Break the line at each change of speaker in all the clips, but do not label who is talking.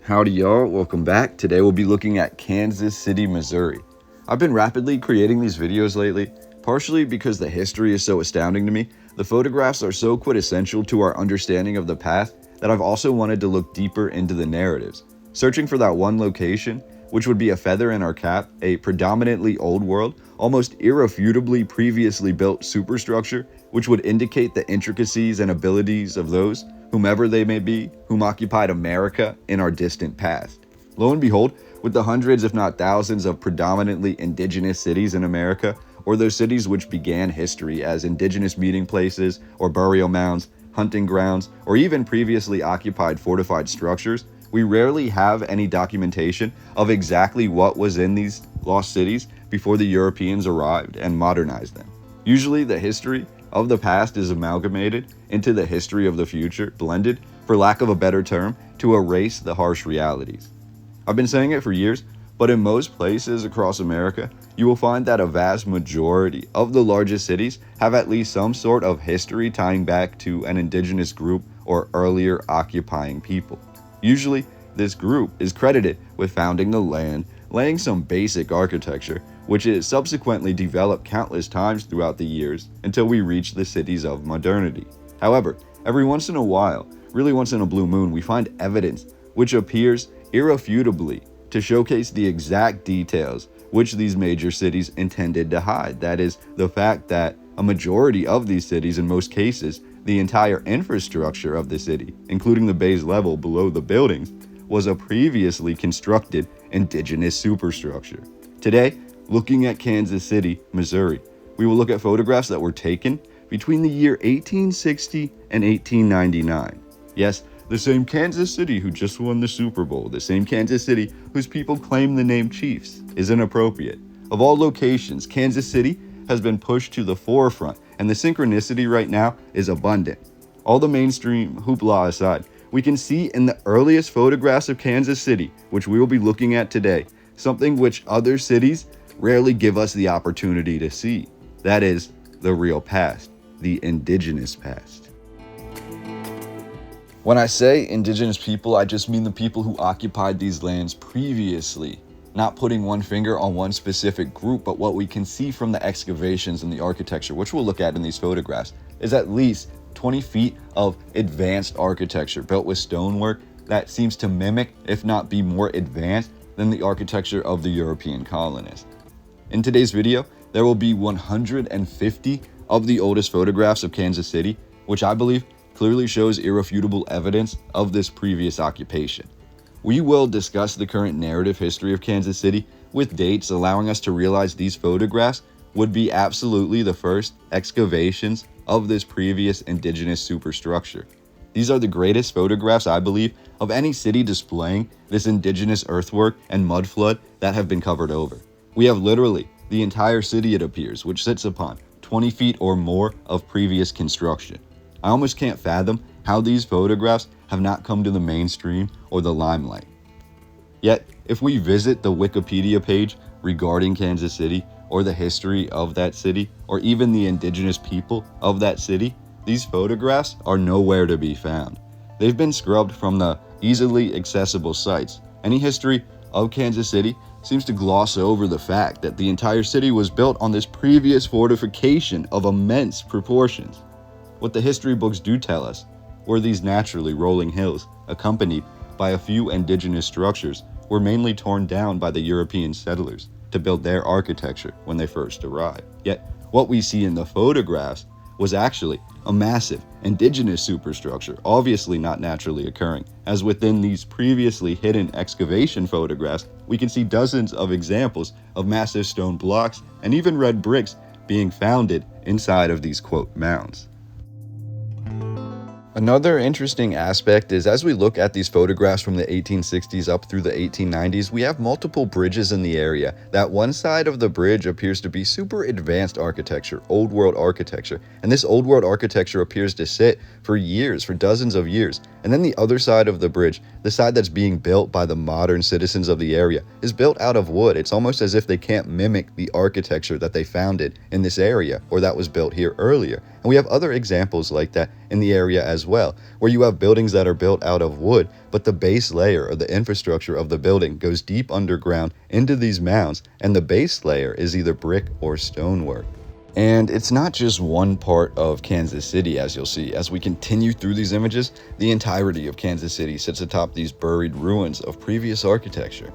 Howdy y'all, welcome back. Today we'll be looking at Kansas City, Missouri. I've been rapidly creating these videos lately, partially because the history is so astounding to me. The photographs are so quintessential to our understanding of the past that I've also wanted to look deeper into the narratives, searching for that one location, which would be a feather in our cap, a predominantly old world, almost irrefutably previously built superstructure, which would indicate the intricacies and abilities of those, whomever they may be, whom occupied America in our distant past. Lo and behold, with the hundreds if not thousands of predominantly indigenous cities in America, or those cities which began history as indigenous meeting places or burial mounds, hunting grounds, or even previously occupied fortified structures, we rarely have any documentation of exactly what was in these lost cities before the Europeans arrived and modernized them. Usually the history of the past is amalgamated into the history of the future, blended, for lack of a better term, to erase the harsh realities. I've been saying it for years, but in most places across America, you will find that a vast majority of the largest cities have at least some sort of history tying back to an indigenous group or earlier occupying people. Usually, this group is credited with founding the land, laying some basic architecture, which is subsequently developed countless times throughout the years until we reach the cities of modernity. However, every once in a while, really once in a blue moon, we find evidence which appears irrefutably to showcase the exact details which these major cities intended to hide. That is, the fact that a majority of these cities, in most cases, the entire infrastructure of the city, including the base level below the buildings, was a previously constructed indigenous superstructure. Today, looking at Kansas City, Missouri, we will look at photographs that were taken between the year 1860 and 1899. Yes, the same Kansas City who just won the Super Bowl, the same Kansas City whose people claim the name Chiefs, is inappropriate. Of all locations, Kansas City has been pushed to the forefront, and the synchronicity right now is abundant. All the mainstream hoopla aside, we can see in the earliest photographs of Kansas City, which we will be looking at today, something which other cities rarely give us the opportunity to see. That is the real past, the indigenous past. When I say indigenous people, I just mean the people who occupied these lands previously, not putting one finger on one specific group, but what we can see from the excavations and the architecture, which we'll look at in these photographs, is at least 20 feet of advanced architecture built with stonework that seems to mimic, if not be more advanced, than the architecture of the European colonists. In today's video, there will be 150 of the oldest photographs of Kansas City, which I believe clearly shows irrefutable evidence of this previous occupation. We will discuss the current narrative history of Kansas City with dates, allowing us to realize these photographs would be absolutely the first excavations of this previous indigenous superstructure. These are the greatest photographs, I believe, of any city displaying this indigenous earthwork and mud flood that have been covered over. We have literally the entire city, it appears, which sits upon 20 feet or more of previous construction. I almost can't fathom how these photographs have not come to the mainstream or the limelight. Yet, if we visit the Wikipedia page regarding Kansas City, or the history of that city, or even the indigenous people of that city, these photographs are nowhere to be found. They've been scrubbed from the easily accessible sites. Any history of Kansas City seems to gloss over the fact that the entire city was built on this previous fortification of immense proportions. What the history books do tell us were these naturally rolling hills, accompanied by a few indigenous structures, were mainly torn down by the European settlers to build their architecture when they first arrived. Yet, what we see in the photographs was actually a massive indigenous superstructure, obviously not naturally occurring, as within these previously hidden excavation photographs, we can see dozens of examples of massive stone blocks and even red bricks being founded inside of these, quote, mounds. Another interesting aspect is as we look at these photographs from the 1860s up through the 1890s, we have multiple bridges in the area. That one side of the bridge appears to be super advanced architecture, old world architecture, and this old world architecture appears to sit for years, for dozens of years. And then the other side of the bridge, the side that's being built by the modern citizens of the area, is built out of wood. It's almost as if they can't mimic the architecture that they founded in this area or that was built here earlier. And we have other examples like that in the area as well, where you have buildings that are built out of wood, but the base layer or the infrastructure of the building goes deep underground into these mounds, and the base layer is either brick or stonework. And it's not just one part of Kansas City, as you'll see. As we continue through these images, the entirety of Kansas City sits atop these buried ruins of previous architecture.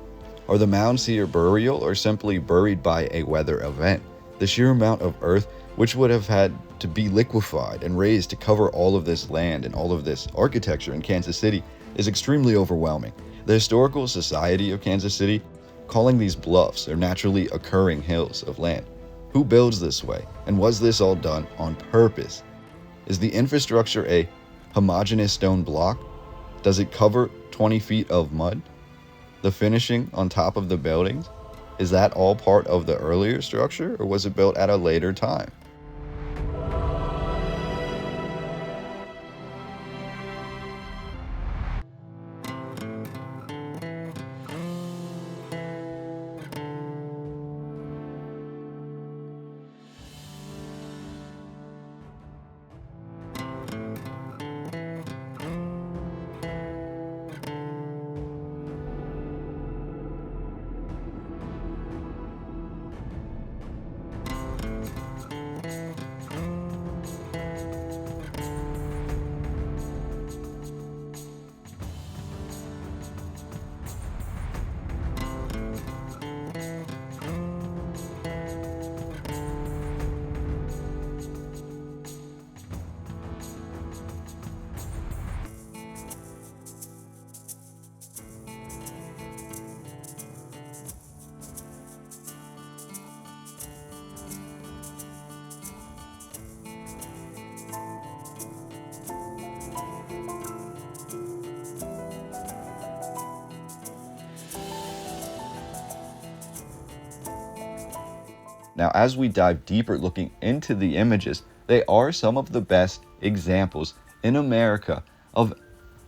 Are the mounds here burial or simply buried by a weather event? The sheer amount of earth which would have had to be liquefied and raised to cover all of this land and all of this architecture in Kansas City is extremely overwhelming. The Historical Society of Kansas City calling these bluffs or naturally occurring hills of land. Who builds this way, and was this all done on purpose? Is the infrastructure a homogeneous stone block? Does it cover 20 feet of mud? The finishing on top of the buildings, is that all part of the earlier structure, or was it built at a later time? Now, as we dive deeper looking into the images, they are some of the best examples in America of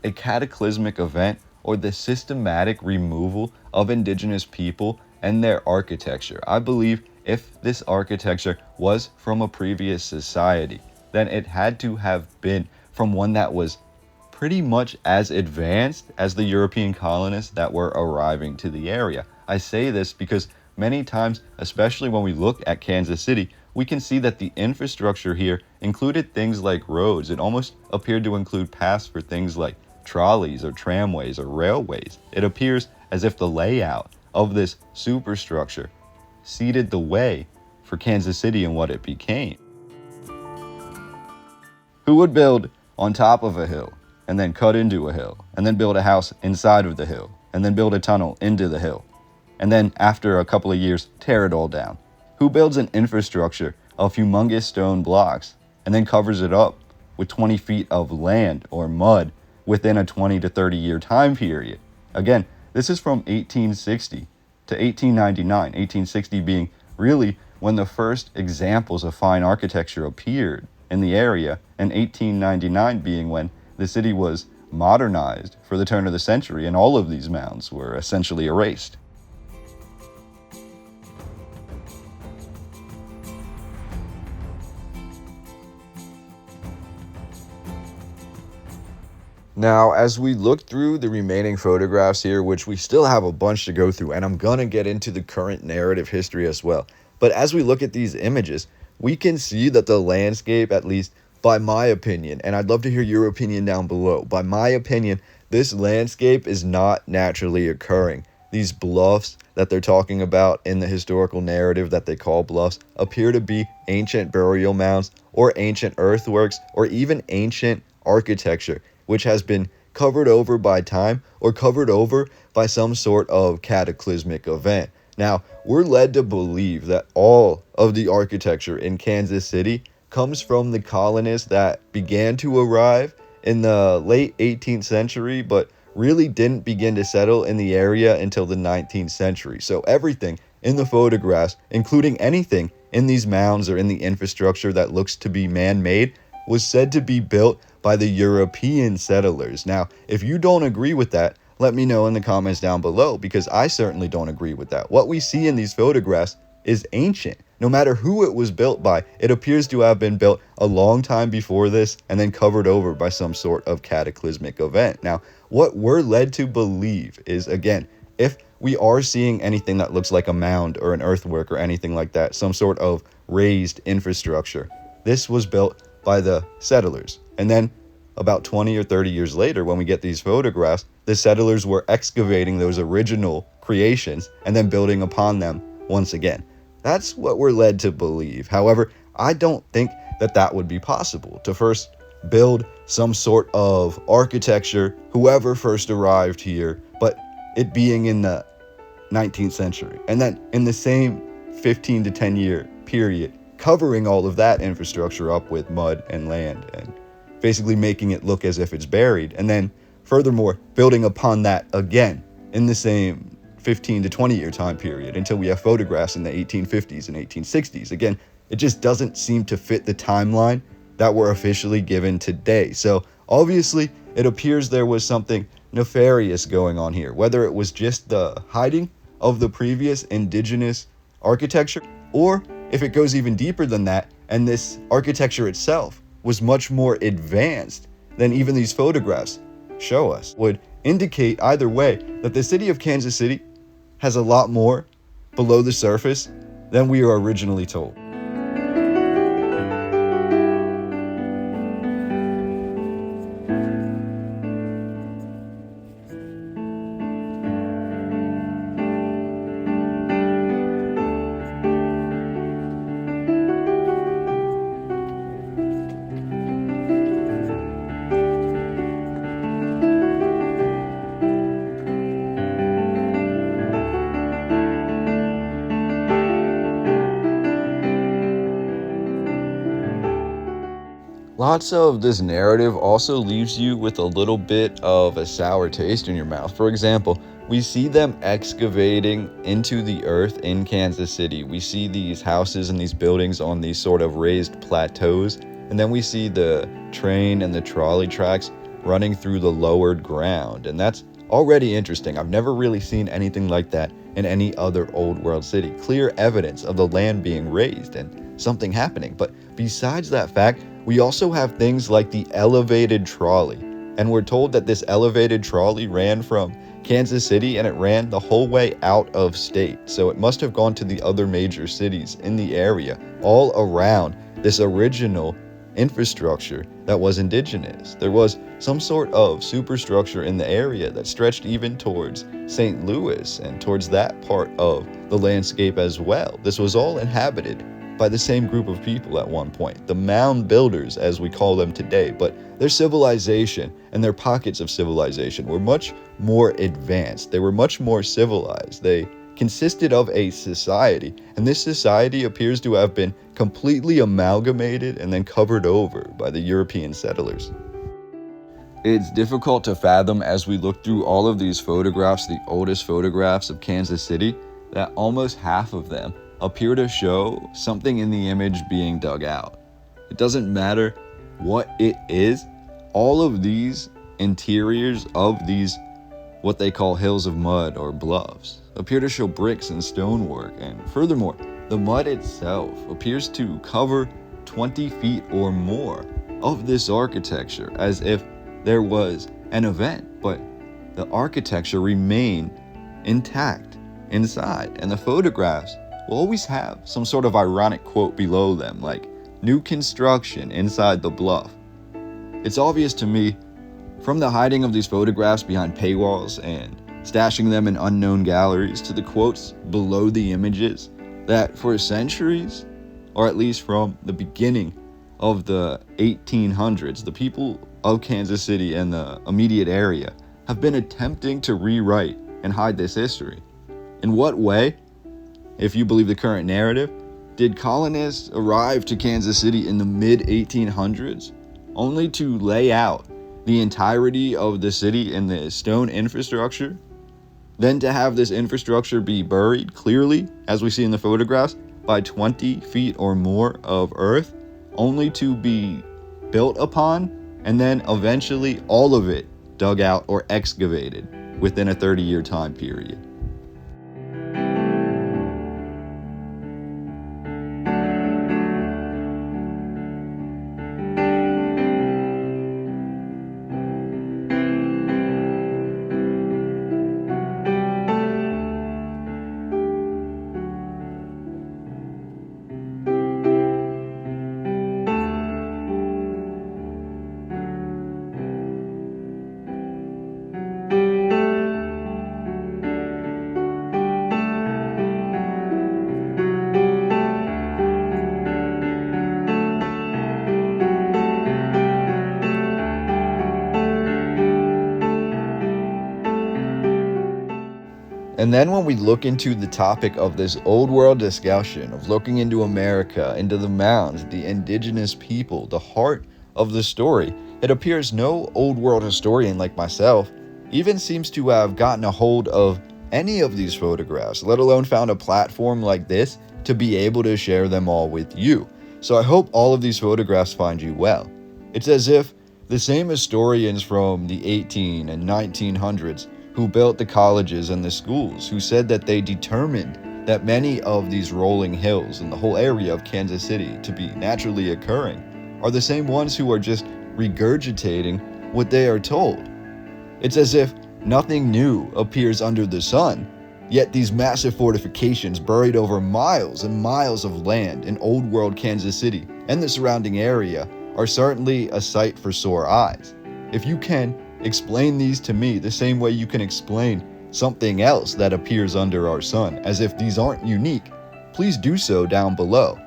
a cataclysmic event or the systematic removal of indigenous people and their architecture. I believe if this architecture was from a previous society, then it had to have been from one that was pretty much as advanced as the European colonists that were arriving to the area. I say this because many times, especially when we look at Kansas City, we can see that the infrastructure here included things like roads. It almost appeared to include paths for things like trolleys or tramways or railways. It appears as if the layout of this superstructure seeded the way for Kansas City and what it became. Who would build on top of a hill and then cut into a hill and then build a house inside of the hill and then build a tunnel into the hill? And then after a couple of years, tear it all down? Who builds an infrastructure of humongous stone blocks and then covers it up with 20 feet of land or mud within a 20 to 30 year time period? Again, this is from 1860 to 1899, 1860 being really when the first examples of fine architecture appeared in the area, and 1899 being when the city was modernized for the turn of the century and all of these mounds were essentially erased. Now, as we look through the remaining photographs here, which we still have a bunch to go through, and I'm gonna get into the current narrative history as well. But as we look at these images, we can see that the landscape, at least by my opinion, and I'd love to hear your opinion down below. By my opinion, this landscape is not naturally occurring. These bluffs that they're talking about in the historical narrative that they call bluffs appear to be ancient burial mounds or ancient earthworks or even ancient architecture, which has been covered over by time or covered over by some sort of cataclysmic event. Now, we're led to believe that all of the architecture in Kansas City comes from the colonists that began to arrive in the late 18th century, but really didn't begin to settle in the area until the 19th century. So everything in the photographs, including anything in these mounds or in the infrastructure that looks to be man-made, was said to be built by the European settlers. Now, if you don't agree with that, let me know in the comments down below, because I certainly don't agree with that. What we see in these photographs is ancient. No matter who it was built by, it appears to have been built a long time before this and then covered over by some sort of cataclysmic event. Now, what we're led to believe is, again, if we are seeing anything that looks like a mound or an earthwork or anything like that, some sort of raised infrastructure, this was built by the settlers. And then about 20 or 30 years later, when we get these photographs, the settlers were excavating those original creations and then building upon them once again. That's what we're led to believe. However, I don't think that that would be possible, to first build some sort of architecture, whoever first arrived here, but it being in the 19th century. And then in the same 15 to 10 year period, covering all of that infrastructure up with mud and land and basically making it look as if it's buried. And then furthermore, building upon that again in the same 15 to 20 year time period until we have photographs in the 1850s and 1860s. Again, it just doesn't seem to fit the timeline that we're officially given today. So obviously it appears there was something nefarious going on here, whether it was just the hiding of the previous indigenous architecture, or if it goes even deeper than that and this architecture itself was much more advanced than even these photographs show us, would indicate either way that the city of Kansas City has a lot more below the surface than we were originally told. Lots of this narrative also leaves you with a little bit of a sour taste in your mouth. For example, we see them excavating into the earth in Kansas City. We see these houses and these buildings on these sort of raised plateaus, and then we see the train and the trolley tracks running through the lowered ground, and that's already interesting. I've never really seen anything like that in any other old world city. Clear evidence of the land being raised and something happening. But besides that fact, we also have things like the elevated trolley, and we're told that this elevated trolley ran from Kansas City and it ran the whole way out of state. So it must have gone to the other major cities in the area, all around this original infrastructure that was indigenous. There was some sort of superstructure in the area that stretched even towards St. Louis and towards that part of the landscape as well. This was all inhabited by the same group of people at one point, the mound builders as we call them today, but their civilization and their pockets of civilization were much more advanced. They were much more civilized. They consisted of a society, and this society appears to have been completely amalgamated and then covered over by the European settlers. It's difficult to fathom as we look through all of these photographs, the oldest photographs of Kansas City, that almost half of them appear to show something in the image being dug out. It doesn't matter what it is, all of these interiors of these what they call hills of mud or bluffs appear to show bricks and stonework, and furthermore, the mud itself appears to cover 20 feet or more of this architecture, as if there was an event, but the architecture remained intact inside, and the photographs will always have some sort of ironic quote below them, like new construction inside the bluff. It's obvious to me from the hiding of these photographs behind paywalls and stashing them in unknown galleries to the quotes below the images that for centuries, or at least from the beginning of the 1800s, the people of Kansas City and the immediate area have been attempting to rewrite and hide this history. In what way, if you believe the current narrative, did colonists arrive to Kansas City in the mid-1800s only to lay out the entirety of the city in the stone infrastructure, then to have this infrastructure be buried clearly, as we see in the photographs, by 20 feet or more of earth, only to be built upon, and then eventually all of it dug out or excavated within a 30-year time period? And then when we look into the topic of this old world discussion of looking into America, into the mounds, the indigenous people, the heart of the story, it appears no old world historian like myself even seems to have gotten a hold of any of these photographs, let alone found a platform like this to be able to share them all with you. So I hope all of these photographs find you well. It's as if the same historians from the 18 and 1900s who built the colleges and the schools, who said that they determined that many of these rolling hills in the whole area of Kansas City to be naturally occurring, are the same ones who are just regurgitating what they are told. It's as if nothing new appears under the sun, yet these massive fortifications buried over miles and miles of land in old world Kansas City and the surrounding area are certainly a sight for sore eyes. If you can explain these to me the same way you can explain something else that appears under our sun, as if these aren't unique, please do so down below.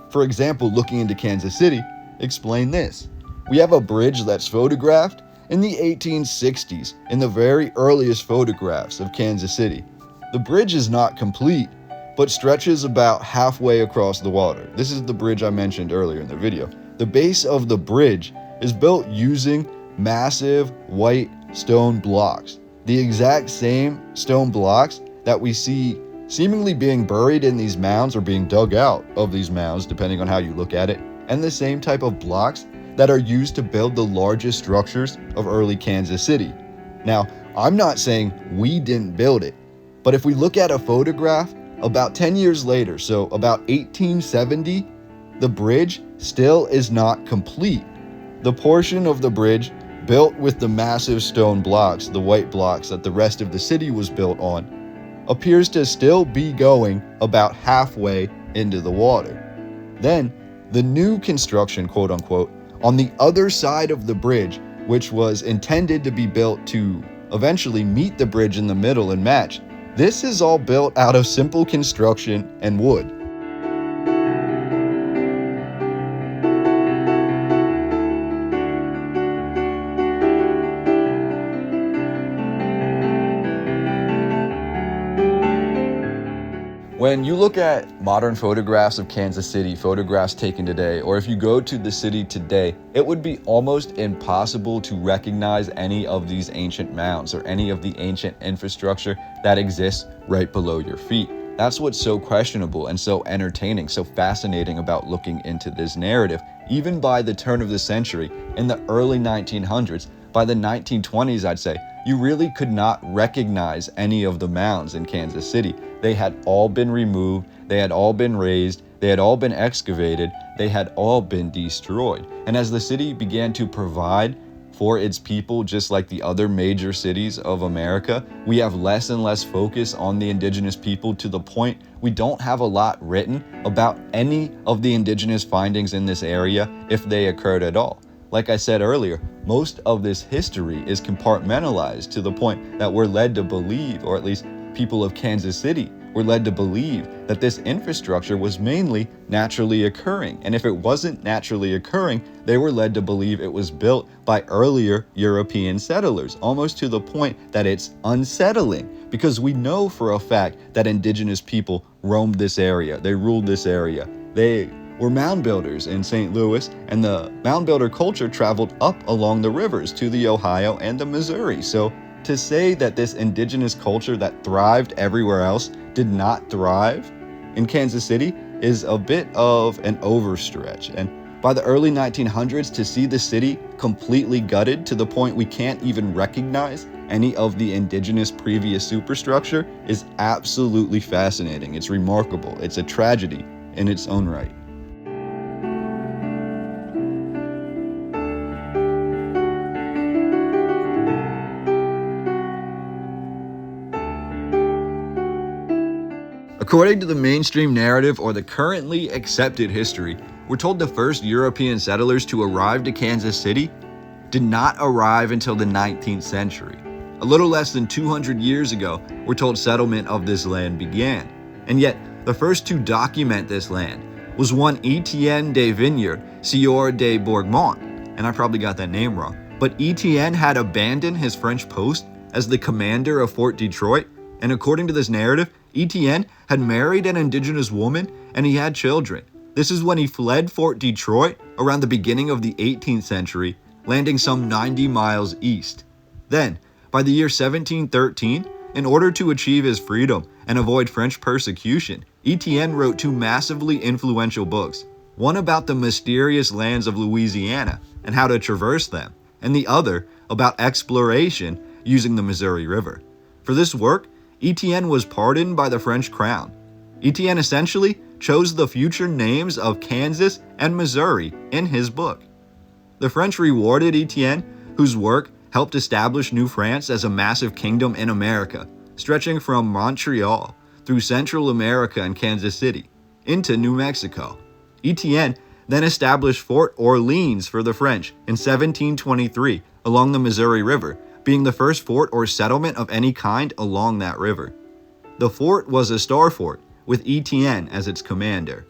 For example, looking into Kansas City, explain this. We have a bridge that's photographed in the 1860s in the very earliest photographs of Kansas City. The bridge is not complete, but stretches about halfway across the water. This is the bridge I mentioned earlier in the video. The base of the bridge is built using massive white stone blocks, the exact same stone blocks that we see seemingly being buried in these mounds or being dug out of these mounds, depending on how you look at it, and the same type of blocks that are used to build the largest structures of early Kansas City. Now, I'm not saying we didn't build it, but if we look at a photograph about 10 years later, so about 1870, the bridge still is not complete. The portion of the bridge built with the massive stone blocks, the white blocks that the rest of the city was built on, appears to still be going about halfway into the water. Then, the new construction, quote unquote, on the other side of the bridge, which was intended to be built to eventually meet the bridge in the middle and match, this is all built out of simple construction and wood. When you look at modern photographs of Kansas City, photographs taken today, or if you go to the city today, it would be almost impossible to recognize any of these ancient mounds or any of the ancient infrastructure that exists right below your feet. That's what's so questionable and so entertaining, so fascinating about looking into this narrative. Even by the turn of the century, in the early 1900s, by the 1920s, I'd say, you really could not recognize any of the mounds in Kansas City. They had all been removed, they had all been razed, they had all been excavated, they had all been destroyed. And as the city began to provide for its people, just like the other major cities of America, we have less and less focus on the indigenous people, to the point we don't have a lot written about any of the indigenous findings in this area, if they occurred at all. Like I said earlier, most of this history is compartmentalized to the point that we're led to believe, or at least people of Kansas City were led to believe, that this infrastructure was mainly naturally occurring. And if it wasn't naturally occurring, they were led to believe it was built by earlier European settlers, almost to the point that it's unsettling, because we know for a fact that indigenous people roamed this area, they ruled this area. They were mound builders in St. Louis, and the mound builder culture traveled up along the rivers to the Ohio and the Missouri. So to say that this indigenous culture that thrived everywhere else did not thrive in Kansas City is a bit of an overstretch. And by the early 1900s, to see the city completely gutted to the point we can't even recognize any of the indigenous previous superstructure is absolutely fascinating. It's remarkable. It's a tragedy in its own right. According to the mainstream narrative, or the currently accepted history, we're told the first European settlers to arrive to Kansas City did not arrive until the 19th century. A little less than 200 years ago, we're told settlement of this land began. And yet, the first to document this land was one Etienne de Vignard, Sieur de Bourgmont, and I probably got that name wrong, but Etienne had abandoned his French post as the commander of Fort Detroit And according to this narrative, Etienne had married an indigenous woman and he had children. This is when he fled Fort Detroit around the beginning of the 18th century, landing some 90 miles east. Then, by the year 1713, in order to achieve his freedom and avoid French persecution, Etienne wrote two massively influential books, one about the mysterious lands of Louisiana and how to traverse them, and the other about exploration using the Missouri River. For this work, Etienne was pardoned by the French crown. Etienne essentially chose the future names of Kansas and Missouri in his book. The French rewarded Etienne, whose work helped establish New France as a massive kingdom in America, stretching from Montreal through Central America and Kansas City into New Mexico. Etienne then established Fort Orleans for the French in 1723 along the Missouri River, being the first fort or settlement of any kind along that river. The fort was a star fort, with Etienne as its commander.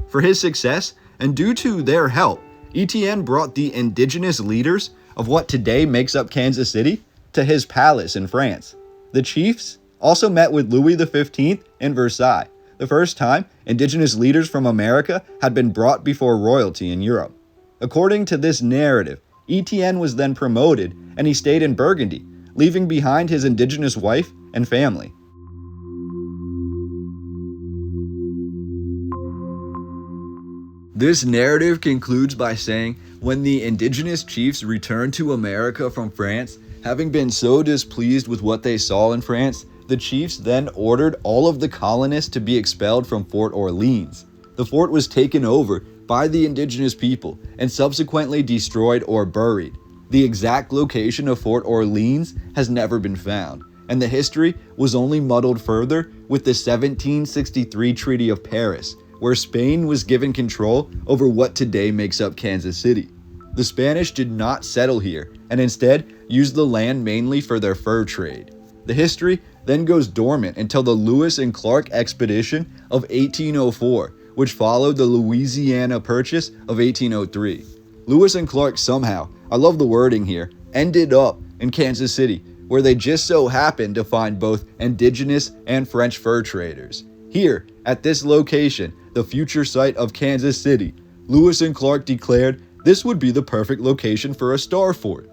For his success, and due to their help, Etienne brought the indigenous leaders of what today makes up Kansas City to his palace in France. The chiefs also met with Louis XV in Versailles, the first time indigenous leaders from America had been brought before royalty in Europe. According to this narrative, Etienne was then promoted and he stayed in Burgundy, leaving behind his indigenous wife and family. This narrative concludes by saying, when the indigenous chiefs returned to America from France, having been so displeased with what they saw in France, the chiefs then ordered all of the colonists to be expelled from Fort Orleans. The fort was taken over by the indigenous people and subsequently destroyed or buried. The exact location of Fort Orleans has never been found, and the history was only muddled further with the 1763 Treaty of Paris, where Spain was given control over what today makes up Kansas City. The Spanish did not settle here and instead used the land mainly for their fur trade. The history then goes dormant until the Lewis and Clark expedition of 1804, which followed the Louisiana Purchase of 1803. Lewis and Clark somehow, I love the wording here, ended up in Kansas City, where they just so happened to find both indigenous and French fur traders. Here, at this location, the future site of Kansas City, Lewis and Clark declared this would be the perfect location for a star fort.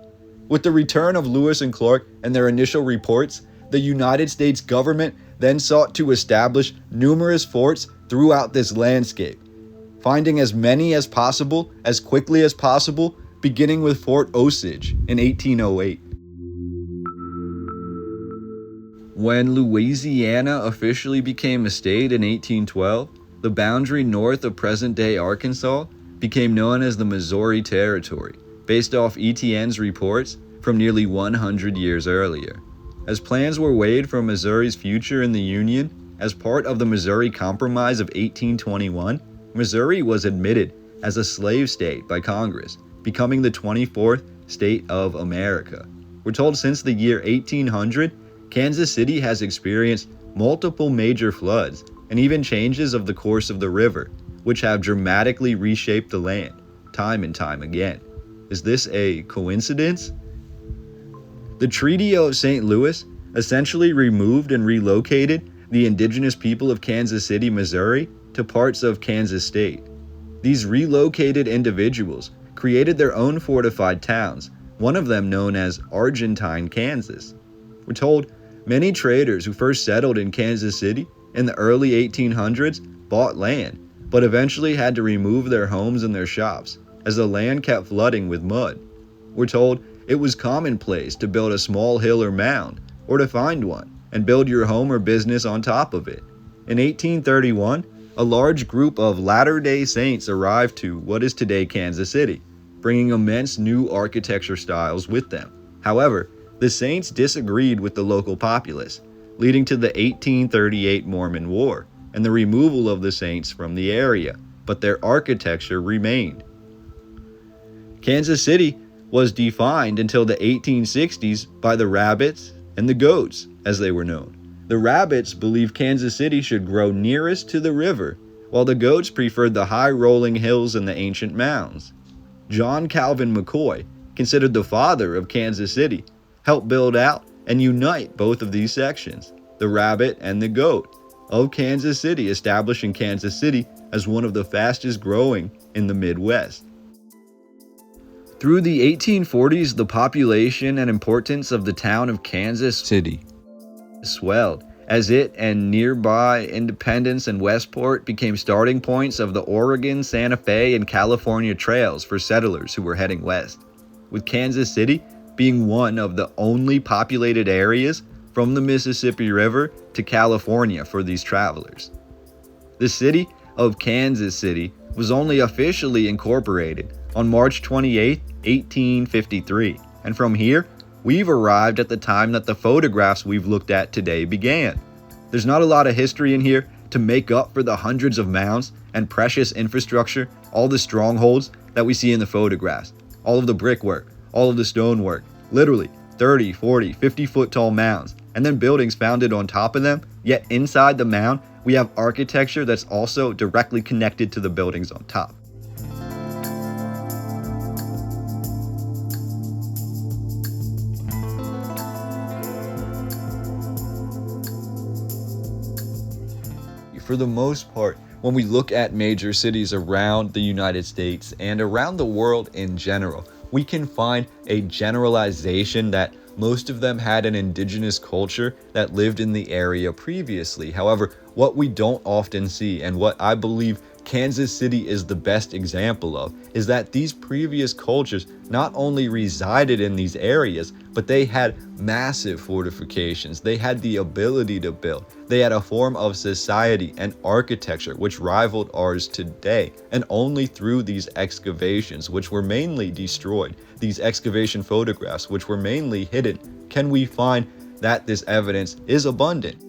With the return of Lewis and Clark and their initial reports, the United States government then sought to establish numerous forts throughout this landscape, finding as many as possible as quickly as possible, beginning with Fort Osage in 1808. When Louisiana officially became a state in 1812, the boundary north of present-day Arkansas became known as the Missouri Territory, based off Etienne's reports from nearly 100 years earlier. As plans were weighed for Missouri's future in the Union, as part of the Missouri Compromise of 1821, Missouri was admitted as a slave state by Congress, becoming the 24th state of America. We're told since the year 1800, Kansas City has experienced multiple major floods and even changes of the course of the river, which have dramatically reshaped the land, time and time again. Is this a coincidence? The Treaty of St. Louis essentially removed and relocated the indigenous people of Kansas City, Missouri, to parts of Kansas State. These relocated individuals created their own fortified towns, one of them known as Argentine, Kansas. We're told many traders who first settled in Kansas City in the early 1800s bought land, but eventually had to remove their homes and their shops as the land kept flooding with mud. We're told it was commonplace to build a small hill or mound, or to find one, and build your home or business on top of it. In 1831, a large group of Latter-day Saints arrived to what is today Kansas City, bringing immense new architecture styles with them. However, the Saints disagreed with the local populace, leading to the 1838 Mormon War and the removal of the Saints from the area, but their architecture remained. Kansas City was defined until the 1860s by the rabbits and the goats, as they were known. The rabbits believed Kansas City should grow nearest to the river, while the goats preferred the high rolling hills and the ancient mounds. John Calvin McCoy, considered the father of Kansas City, helped build out and unite both of these sections. the rabbit, and the goat of Kansas City, establishing Kansas City as one of the fastest growing in the Midwest. Through the 1840s, the population and importance of the town of Kansas City swelled, as it and nearby Independence and Westport became starting points of the Oregon, Santa Fe, and California trails for settlers who were heading west, with Kansas City being one of the only populated areas from the Mississippi River to California for these travelers. The city of Kansas City was only officially incorporated on March 28, 1853, and from here, we've arrived at the time that the photographs we've looked at today began. There's not a lot of history in here to make up for the hundreds of mounds and precious infrastructure, all the strongholds that we see in the photographs, all of the brickwork, all of the stonework, literally 30, 40, 50-foot tall mounds, and then buildings founded on top of them, yet inside the mound, we have architecture that's also directly connected to the buildings on top. For the most part, when we look at major cities around the United States and around the world in general, we can find a generalization that most of them had an indigenous culture that lived in the area previously. However, what we don't often see, and what I believe Kansas City is the best example of, is that these previous cultures not only resided in these areas, but they had massive fortifications. They had the ability to build. They had a form of society and architecture which rivaled ours today. And only through these excavations, which were mainly destroyed, these excavation photographs, which were mainly hidden, can we find that this evidence is abundant.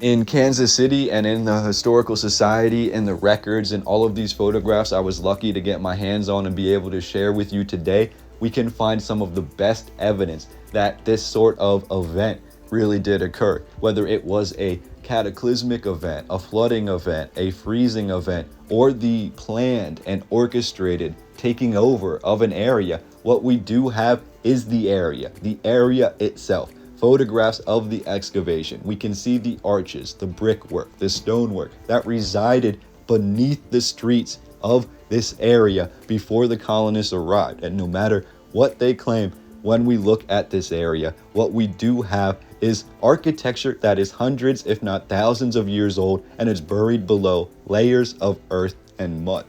In Kansas City and in the Historical Society and the records and all of these photographs I was lucky to get my hands on and be able to share with you today, we can find some of the best evidence that this sort of event really did occur. Whether it was a cataclysmic event, a flooding event, a freezing event, or the planned and orchestrated taking over of an area, what we do have is the area itself. Photographs of the excavation. We can see the arches, the brickwork, the stonework that resided beneath the streets of this area before the colonists arrived. And no matter what they claim, when we look at this area, what we do have is architecture that is hundreds, if not thousands of years old, and is buried below layers of earth and mud.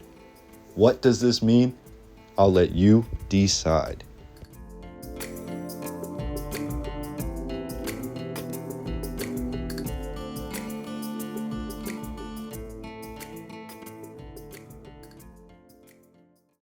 What does this mean? I'll let you decide.